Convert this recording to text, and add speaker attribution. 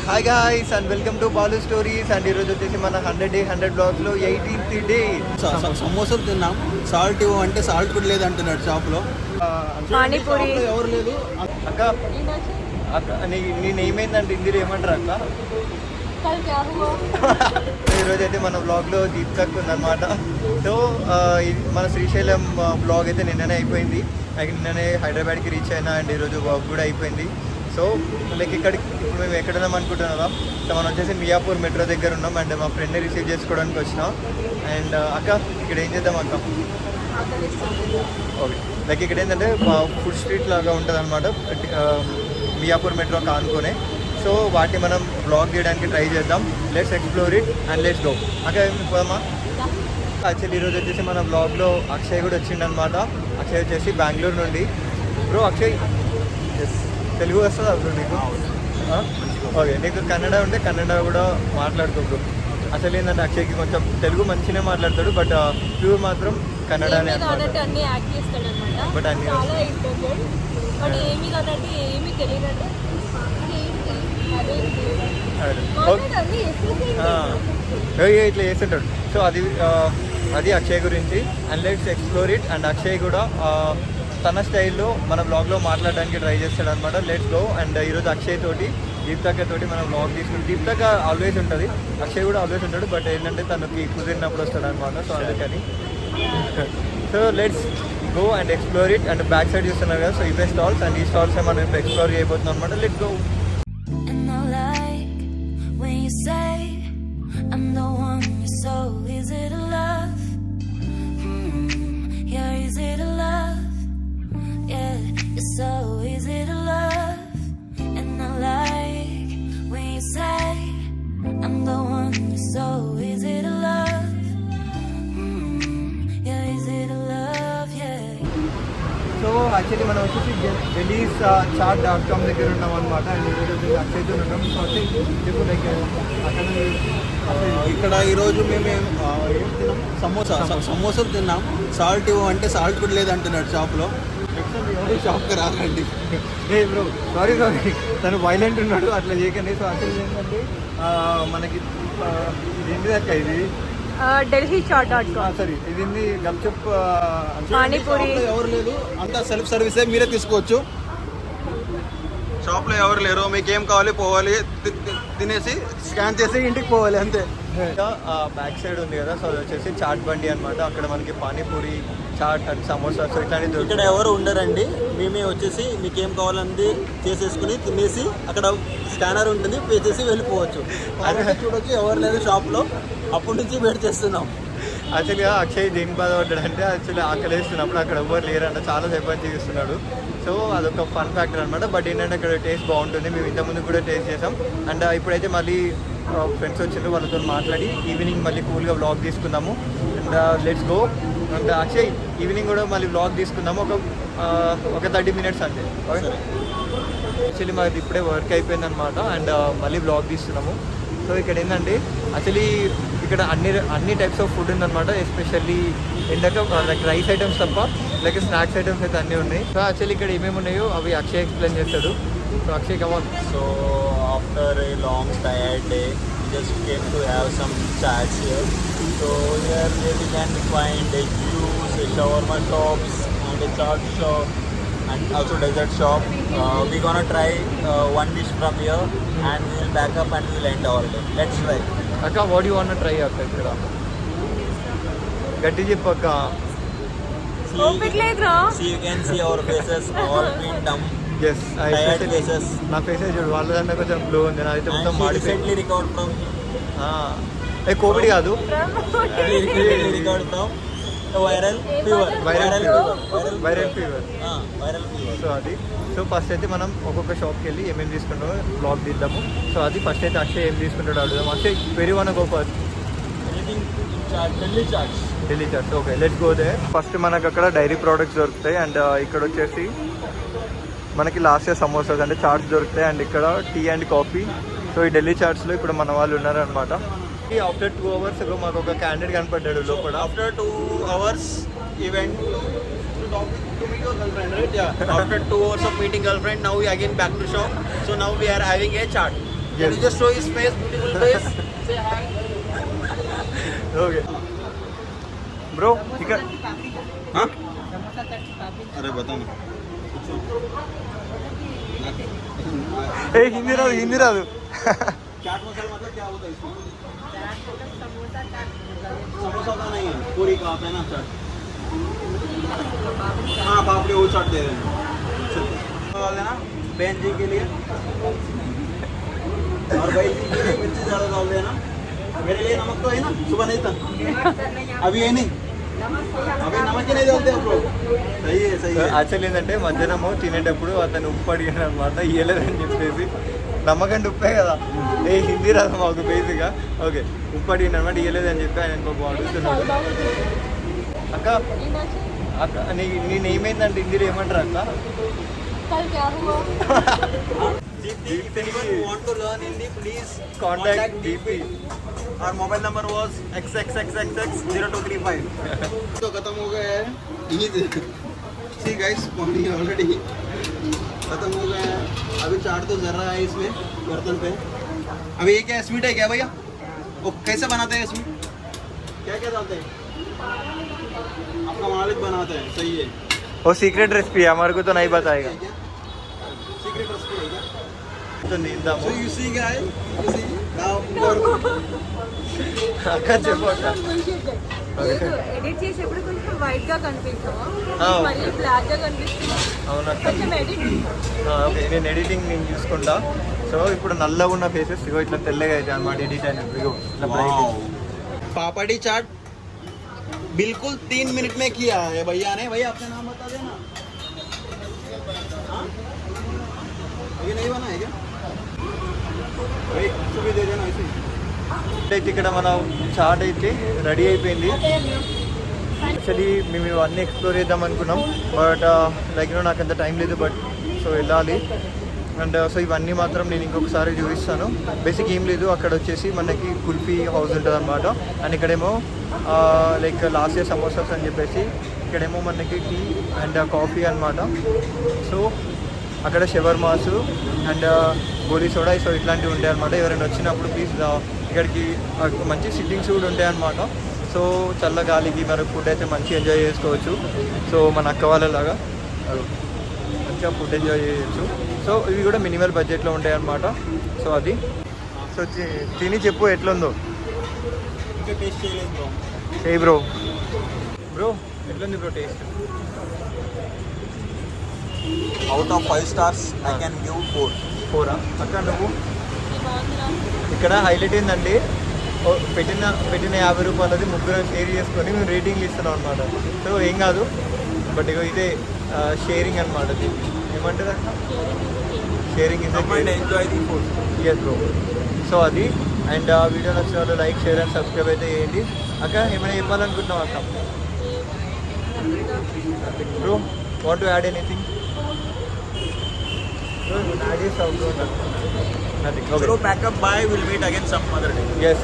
Speaker 1: Hi guys and welcome to Balu stories. And ఈరోజు వచ్చేసి మన 100 డే 100 బ్లాగ్స్లో 18th డే
Speaker 2: సమోసాలు తిన్నాం. సాల్ట్ ఇవ్వమంటే సాల్ట్ కూడా లేదు అంటున్నాడు షాప్లో.
Speaker 3: పానీపూరి
Speaker 2: ఎవరు లేదు.
Speaker 1: అక్క అక్క నేను ఏమైందంటే ఇందిలో ఏమంటారు అక్క? ఈరోజు అయితే మన బ్లాగ్లో దీప్తక్ ఉందన్నమాట. సో మన శ్రీశైలం బ్లాగ్ అయితే నిన్ననే అయిపోయింది. నిన్ననే హైదరాబాద్కి రీచ్ అయినా అండ్ ఈరోజు వర్క్ కూడా అయిపోయింది. సో లైక్ ఇక్కడికి ఇప్పుడు మేము ఎక్కడున్నాం అనుకుంటున్నారా? సో మనం వచ్చేసి మియాపూర్ మెట్రో దగ్గర ఉన్నాం అండ్ మా ఫ్రెండ్ని రిసీవ్ చేసుకోవడానికి వచ్చినాం. అండ్ అక్క ఇక్కడ ఏం చేద్దాం అక్క? ఓకే, లైక్ ఇక్కడ ఏంటంటే ఫుడ్ స్ట్రీట్ లాగా ఉంటుంది అనమాట మియాపూర్ మెట్రో కానుకొనే. సో వాటిని మనం బ్లాగ్ చేయడానికి ట్రై చేద్దాం. Let's explore it and let's go. అక్క పోదామా? యాక్చువల్లీ ఈరోజు వచ్చేసి మన బ్లాగ్లో అక్షయ్ కూడా వచ్చిండనమాట. అక్షయ్ వచ్చేసి బెంగళూరు నుండి. బ్రో అక్షయ్, ఎస్ తెలుగు వస్తుందా బ్రో నీకు? ఓకే, నీకు కన్నడ ఉంటే కన్నడ కూడా మాట్లాడుకో బ్రో. అసలు ఏంటంటే అక్షయ్కి కొంచెం తెలుగు మంచిగానే మాట్లాడతాడు, బట్ ప్యూర్ మాత్రం కన్నడనే బట్ అన్ని ఇట్లా చేస్తుంటాడు. సో అది అక్షయ్ గురించి. And let's explore it. And Akshay కూడా తన స్టైల్లో మన బ్లాగ్లో మాట్లాడడానికి ట్రై చేస్తాడు అనమాట. Let's go. అండ్ ఈరోజు అక్షయ్ తోటి దీప్తక్క తోటి మనం బ్లాగ్ తీసుకుంటాం. దీప్తక్క ఆల్వేస్ ఉంటుంది, అక్షయ్ కూడా ఆల్వేస్ ఉంటాడు, బట్ ఏంటంటే తనకి కుదిరినప్పుడు వస్తాడు అనమాట. సో అందుకని so let's go and explore it. And back side చూస్తున్నారు కదా, సో ఇవే స్టాల్స్ అండ్ ఈ స్టాల్స్ మనం ఇప్పుడు ఎక్స్ప్లోర్ చేయబోతున్నాం అనమాట. Let's go.
Speaker 4: I'm the one you so is it a love? Yeah, is it a love? Yeah, you're so is it a love? And I like when you say I'm the one you so is it a love? Yeah, is it a love? Yeah.
Speaker 1: So actually మనం వచ్చేసి Delhi's చాట్.com దగ్గర ఉన్నాం అనమాట. And ఈరోజు వచ్చేసి అక్షయ్తో ఉన్నాం. So చెప్పు like అక్కడ
Speaker 2: ఇక్కడ ఈరోజు మేము ఏం తిన్నాం? సమోసాలు తిన్నాం. సాల్ట్ ఇవ్వమంటే సాల్ట్ కూడా లేదు అంటున్నాడు షాప్లో. షాప్కి రాకండి.
Speaker 1: ఏ బ్రో, సారీ తను వైలెంట్ ఉన్నాడు, అట్లా చేయకండి. సో అసలు ఏంటంటే మనకి ఇది ఏంటి అక్క? ఇది
Speaker 3: ఢిల్లీ చాట్.com.
Speaker 1: సరే, ఇది గప్చుప్
Speaker 3: పానీపూరి
Speaker 2: ఎవరు లేదు, అంతా సెల్ఫ్ సర్వీసే, మీరే తీసుకోవచ్చు. షాప్లో ఎవరు లేరు, మీకు ఏం కావాలి పోవాలి, తినేసి స్కాన్ చేసి ఇంటికి పోవాలి అంతే.
Speaker 1: బ్యాక్ సైడ్ ఉంది కదా, సో అది వచ్చేసి చాట్ బండి అనమాట. అక్కడ మనకి పానీపూరి, చాట్ అండ్ సమోసా సో ఇట్లాంటివి.
Speaker 2: ఇక్కడ ఎవరు ఉండరండి, మేమే వచ్చేసి మీకు ఏం కావాలంది చేసేసుకుని తినేసి అక్కడ స్కానర్ ఉంటుంది, పే చేసి వెళ్ళిపోవచ్చు. అదే చూడొచ్చు, ఎవరు లేదు షాప్లో, అప్పటి నుంచి వెయిట్ చేస్తున్నాం.
Speaker 1: యాక్చువల్గా అక్షయ్ దేనికి బాధపడ్డాడంటే యాక్చువల్లీ ఆకలి వేస్తున్నప్పుడు అక్కడ ఎవరు లేరంట, చాలా సేపు చూస్తున్నాడు. సో అదొక ఫన్ ఫ్యాక్టర్ అనమాట. బట్ ఏంటంటే అక్కడ టేస్ట్ బాగుంటుంది, మేము ఇంతకుముందు కూడా టేస్ట్ చేసాం. అండ్ ఇప్పుడైతే మళ్ళీ ఫ్రెండ్స్ వచ్చిండ్రు, వాళ్ళతో మాట్లాడి ఈవినింగ్ మళ్ళీ కూల్గా వ్లాగ్ తీసుకుందాము. And let's go. And Akshay evening కూడా మళ్ళీ వ్లాగ్ తీసుకుందాము, ఒక 30 minutes అంతే. యాక్చువల్లీ మాది ఇప్పుడే వర్క్ అయిపోయింది అనమాట. అండ్ మళ్ళీ వ్లాగ్ తీస్తున్నాము. సో ఇక్కడ ఏంటంటే యాక్చువల్లీ ఇక్కడ అన్ని టైప్స్ ఆఫ్ ఫుడ్ ఉందన్నమాట. ఎస్పెషల్లీ ఎండాక లైక్ రైస్ ఐటమ్స్ తప్ప లైక్ స్నాక్స్ ఐటమ్స్ అయితే అన్నీ ఉన్నాయి. సో యాక్చువల్లీ ఇక్కడ ఏమేమి ఉన్నాయో అవి అక్షయ్ ఎక్స్ప్లెయిన్ చేస్తాడు. So Akshay come on.
Speaker 2: So after a long tired day just came to have some chats here. So here we can find a juice, a shawarma shops and a chaat shop and also dessert shop. We gonna try one dish from here and we will back up and we will end our day. Let's try.
Speaker 1: Akka, what do you want to try akka ikkada? Gatti cheppu akka.
Speaker 2: See, you can see our faces all been dumb.
Speaker 1: Yes,
Speaker 2: tired faces.
Speaker 1: నా faces చూడు, వాళ్ళదన్నా కొంచెం glow ఉంది, నాదైతే మొత్తం
Speaker 2: recently recovered from
Speaker 1: Covid కాదు,
Speaker 2: recovered from viral
Speaker 1: fever. So అది. So first అయితే మనం ఒక్కొక్క షాప్కి వెళ్ళి ఏమేమి తీసుకుంటామో బ్లాగ్ తీద్దాము. సో అది ఫస్ట్ అయితే అక్షయ్ ఏం తీసుకుంటాడు అడుగుదాం. Akshay very one go first. Delhi chaats. Okay, let's go there. First మనకు అక్కడ డైరీ ప్రోడక్ట్స్ దొరుకుతాయి. అండ్ ఇక్కడ వచ్చేసి మనకి లాస్ట్ ఇయర్ సమోసాస్ అంటే చాట్స్ దొరుకుతాయి. అండ్ ఇక్కడ టీ అండ్ కాఫీ. సో ఈ ఢిల్లీ చాట్స్లో ఇప్పుడు మన వాళ్ళు ఉన్నారనమాట. ఆఫ్టర్ 2 hours మాకు ఒక క్యాండిడేట్ కనపడ్డాడు లోపల.
Speaker 2: After 2 hours event to meet your girlfriend, right? Yeah. After 2 hours of meeting girlfriend, now we again back to shop. So now we are having a chat. Can you just show his face, beautiful face? Say hi.
Speaker 1: Okay bro ఇక్కడ
Speaker 2: हाँ? अरे बता ना
Speaker 1: ఏ హిందీ రాదు
Speaker 2: चाट मसाला मतलब क्या होता है इसमें? समोसा का नहीं है, पूरी का आता है ना चाट। हाँ पापड़ी वो चाट दे रहे हैं। डाल देना बहन जी के लिए और भाई जी के लिए मिर्ची ज़्यादा डाल देना। मेरे लिए नमक तो है ना, सुबह नहीं था, अभी है नहीं, अभी नमक ही नहीं डालते आप लोग। सही है सही है।
Speaker 1: యాక్చువల్లీ ఏంటంటే మధ్యాహ్నము తినేటప్పుడు అతను ఉప్పు అడిగాను అనమాట ఇయ్యలేదని చెప్పేసి నమ్మకండి ఉప్పే కదా ఏ హిందీ రాదు మాకు బేసిక్గా ఓకే ఉప్పు అడిగిన అనమాట ఇయ్యలేదని చెప్పి ఆయన ఇంకొక అడుగుతున్నాడు అక్క అక్క నీ నేమ్ ఏంటంటే హిందీలో ఏమంటారు అక్క
Speaker 3: कल क्या हुआ
Speaker 2: Deepthi, if anyone want to learn Hindi, please
Speaker 1: Contact Deepthi.
Speaker 2: Our mobile number was XXXXX0235. तो खत्म हो गया है ईद। See guys, पानी ऑलरेडी खत्म हो गया है। अभी चाट तो जर रहा है इसमें बर्तन पे। अभी ये क्या स्वीट है क्या भैया? वो कैसे बनाते हैं इसमें? क्या क्या डालते हैं? आपका मालिक बनाते हैं, सही है।
Speaker 1: वो सीक्रेट रेसिपी है हमारे को तो नहीं बताएगा
Speaker 2: सीक्रेट रेसिपी है क्या?
Speaker 1: तो नींदाము
Speaker 2: So you see guys, you see now
Speaker 1: అక్క చెప్పు అక్క
Speaker 3: ఎడిట్ చేసేప్పుడు కొంచెం వైట్ గా కనిపించావా
Speaker 1: ఆ,
Speaker 3: మళ్ళీ బ్లాక్ గా కనిపిస్తుంది
Speaker 1: అవునక్క
Speaker 3: కొంచెం ఎడిట్
Speaker 1: ఓకే నేను ఎడిటింగ్ నేను చూసుకుంటా సో ఇప్పుడు నల్లగా ఉన్న ఫేసెస్ ఇగో ఇట్లా తెల్లగా అయితే అనమాట ఎడిట్ అయినట్టు ఇగో ఇట్లా bright.
Speaker 2: पापड़ी चाट बिल्कुल 3 मिनट में किया है भैया ने। भैया अपना नाम बता देना। हाँ? ये नहीं बना है क्या भाई? इसको भी दे देना ऐसे।
Speaker 1: అయితే ఇక్కడ మన చాట్ అయితే రెడీ అయిపోయింది యాక్చువల్లీ మేము ఇవన్నీ ఎక్స్ప్లోర్ చేద్దాం అనుకున్నాం బట్ లైక్ నాకు అంత టైం లేదు బట్ సో వెళ్ళాలి అండ్ సో ఇవన్నీ మాత్రం నేను ఇంకొకసారి చూపిస్తాను బేసిక్ ఏం లేదు అక్కడ వచ్చేసి మనకి కుల్ఫీ హౌస్ ఉంటుంది అనమాట అండ్ ఇక్కడేమో లైక్ లాస్ట్ ఇయర్ సమోసాస్ అని చెప్పేసి ఇక్కడేమో మనకి టీ అండ్ కాఫీ అనమాట సో అక్కడ షవర్మాసు అండ్ గోలీ సోడా సో ఇట్లాంటివి ఉంటాయి అనమాట ఎవరైనా వచ్చినప్పుడు ప్లీజ్ ఇక్కడికి మంచి సిట్టింగ్స్ కూడా ఉంటాయి అనమాట సో చల్ల గాలికి మనకు ఫుడ్ అయితే మంచిగా ఎంజాయ్ చేసుకోవచ్చు సో మన అక్క వాళ్ళలాగా మంచిగా ఫుడ్ ఎంజాయ్ చేయొచ్చు సో ఇవి కూడా మినిమల్ బడ్జెట్లో ఉంటాయి అనమాట సో అది సో తిని చెప్పు ఎట్లుందో
Speaker 2: इनका टेस्ट चाहिए ब्रो।
Speaker 1: ఏ బ్రో బ్రో ఎట్లుంది bro taste
Speaker 2: out of 5 stars I can give 4।
Speaker 1: 4 అక్క నువ్వు ఇక్కడ హైలైట్ ఏంటంటే పెట్టిన 50 రూపాయలది ముగ్గురు షేర్ చేసుకొని మేము రేటింగ్లు ఇస్తున్నాం అనమాట సో ఏం కాదు బట్ ఇక ఇదే షేరింగ్ అనమాట ఏమంటారు అక్క sharing is
Speaker 2: enjoy the food।
Speaker 1: Yes bro so అది అండ్ ఆ వీడియో నచ్చిన వాళ్ళు లైక్ షేర్ అండ్ సబ్స్క్రైబ్ అయితే చేయండి అక్క ఏమైనా చెప్పాలనుకుంటున్నాం అక్క bro want to add anything add చేస్తావు బ్రో నథింగ్
Speaker 2: चलो pack up bye, will meet again some other day.
Speaker 1: yes